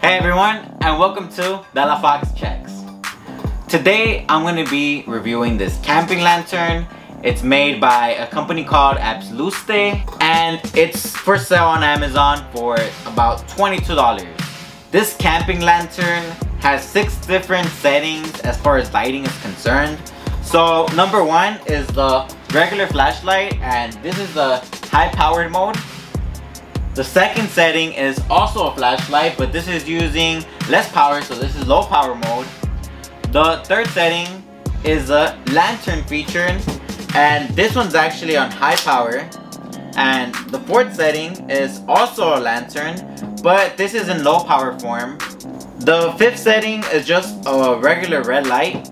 Hey everyone, and welcome to Della Fox Checks. Today I'm going to be reviewing this camping lantern. It's made by a company called Apluste, and it's for sale on Amazon for about $22. This camping lantern has 6 different settings as far as lighting is concerned. So number 1 is the regular flashlight, and this is the high powered mode. The second setting is also a flashlight, but this is using less power, so this is low power mode. The third setting is a lantern feature, and this one's actually on high power. And the fourth setting is also a lantern, but this is in low power form. The fifth setting is just a regular red light.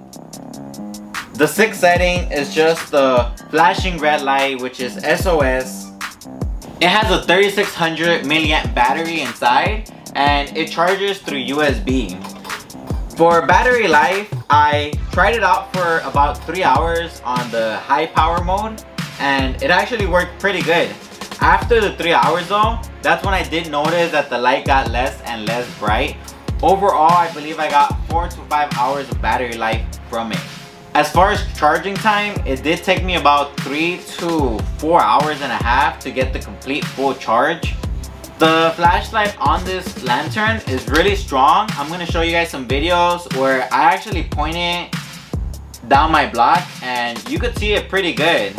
The sixth setting is just the flashing red light, which is SOS. It has a 3600 milliamp battery inside, and it charges through USB. For battery life, I tried it out for about 3 hours on the high power mode, and it actually worked pretty good. After the 3 hours though, that's when I did notice that the light got less and less bright. Overall, I believe I got 4 to 5 hours of battery life from it. As far as charging time, it did take me about 3 to 4 hours and a half to get the complete full charge. The flashlight on this lantern is really strong. I'm going to show you guys some videos where I actually point it down my block and you could see it pretty good.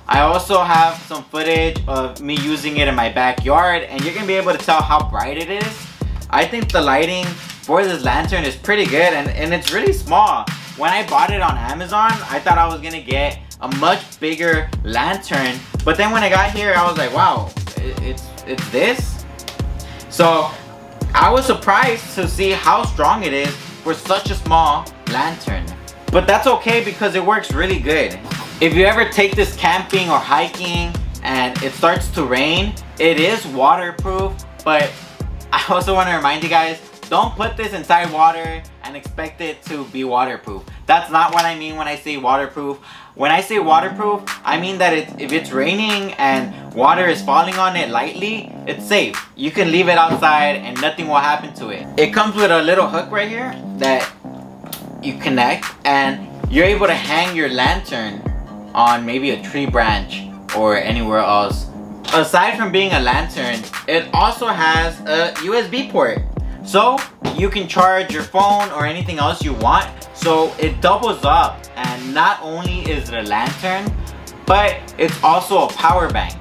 I also have some footage of me using it in my backyard, and you're going to be able to tell how bright it is. I think the lighting for this lantern is pretty good, and it's really small. When I bought it on Amazon, I thought I was gonna get a much bigger lantern, but then when I got here, I was like, wow, it's this? So I was surprised to see how strong it is for such a small lantern. But that's okay because it works really good. If you ever take this camping or hiking and it starts to rain, it is waterproof, but I also want to remind you guys, don't put this inside water and expect it to be waterproof. That's not what I mean when I say waterproof. When I say waterproof, I mean that if it's raining and water is falling on it lightly, it's safe. You can leave it outside and nothing will happen to it. It comes with a little hook right here that you connect, and you're able to hang your lantern on maybe a tree branch or anywhere else. Aside from being a lantern, it also has a USB port. So you can charge your phone or anything else you want. So it doubles up, and not only is it a lantern, but it's also a power bank.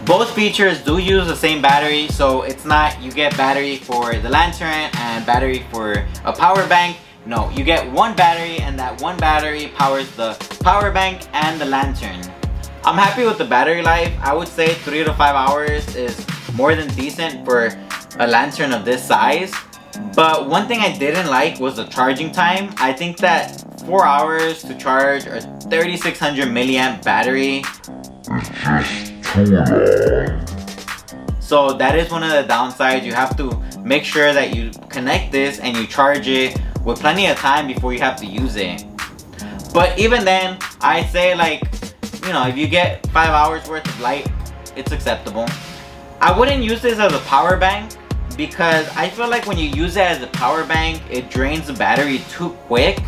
Both features do use the same battery, so it's not you get battery for the lantern and battery for a power bank. No, you get one battery, and that one battery powers the power bank and the lantern. I'm happy with the battery life. I would say 3 to 5 hours is more than decent for a lantern of this size. But one thing I didn't like was the charging time. I think that 4 hours to charge a 3600 milliamp battery is just too long. So that is one of the downsides. You have to make sure that you connect this and you charge it with plenty of time before you have to use it. But even then, I say, like, you know, if you get 5 hours worth of light, it's acceptable. I wouldn't use this as a power bank because I feel like when you use it as a power bank, it drains the battery too quick.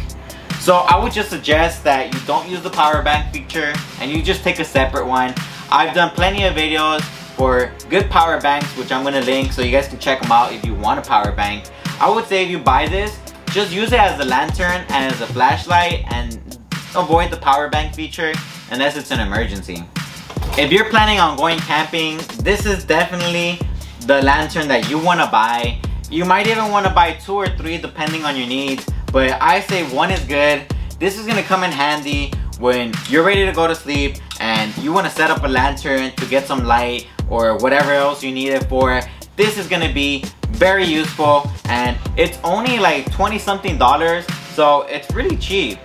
So I would just suggest that you don't use the power bank feature and you just take a separate one. I've done plenty of videos for good power banks, which I'm gonna link so you guys can check them out if you want a power bank. I would say if you buy this, just use it as a lantern and as a flashlight, and avoid the power bank feature unless it's an emergency. If you're planning on going camping, this is definitely the lantern that you want to buy. You might even want to buy 2 or 3 depending on your needs, but I say 1 is good. This is going to come in handy when you're ready to go to sleep and you want to set up a lantern to get some light or whatever else you need it for. This is going to be very useful, and it's only like 20 something dollars, so it's really cheap.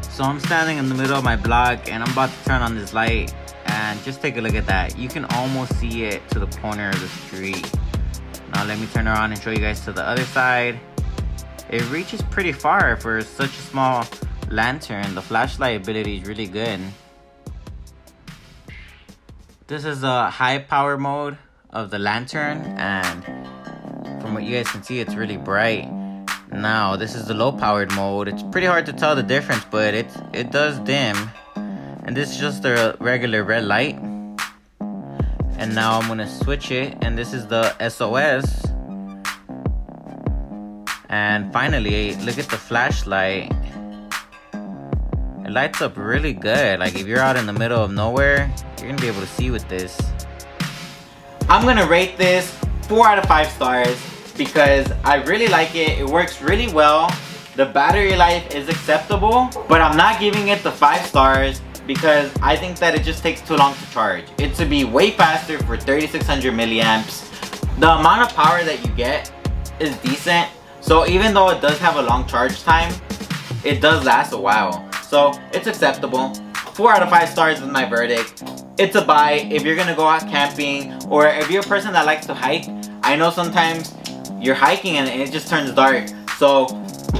So I'm standing in the middle of my block and I'm about to turn on this light, and just take a look at that. You can almost see it to the corner of the street. Now let me turn around and show you guys to the other side. It reaches pretty far for such a small lantern. The flashlight ability is really good. This is a high power mode of the lantern, and from what you guys can see, it's really bright. Now, this is the low powered mode. It's pretty hard to tell the difference, but it does dim. And this is just the regular red light. And now I'm gonna switch it, and this is the SOS. And finally, look at the flashlight. It lights up really good. Like if you're out in the middle of nowhere, you're gonna be able to see with this. I'm gonna rate this 4 out of 5 stars because I really like it. It works really well. The battery life is acceptable, but I'm not giving it the 5 stars because I think that it just takes too long to charge. It should be way faster for 3600 milliamps. The amount of power that you get is decent. So even though it does have a long charge time, it does last a while. So it's acceptable. 4 out of 5 stars is my verdict. It's a buy if you're gonna go out camping, or if you're a person that likes to hike. I know sometimes you're hiking and it just turns dark. So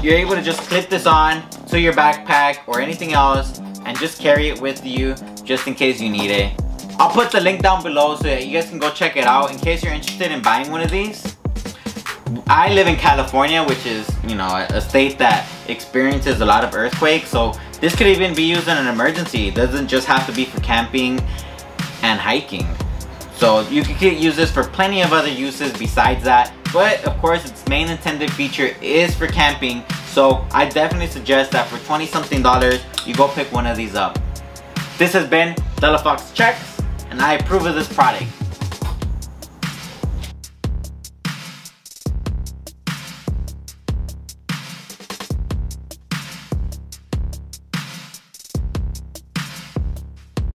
you're able to just clip this on to your backpack or anything else and just carry it with you just in case you need it. I'll put the link down below so that you guys can go check it out in case you're interested in buying one of these. I live in California, which is, you know, a state that experiences a lot of earthquakes, so this could even be used in an emergency. It doesn't just have to be for camping and hiking. So you could use this for plenty of other uses besides that. But of course, its main intended feature is for camping. So I definitely suggest that for 20-something dollars, you go pick one of these up. This has been Delafox Checks, and I approve of this product.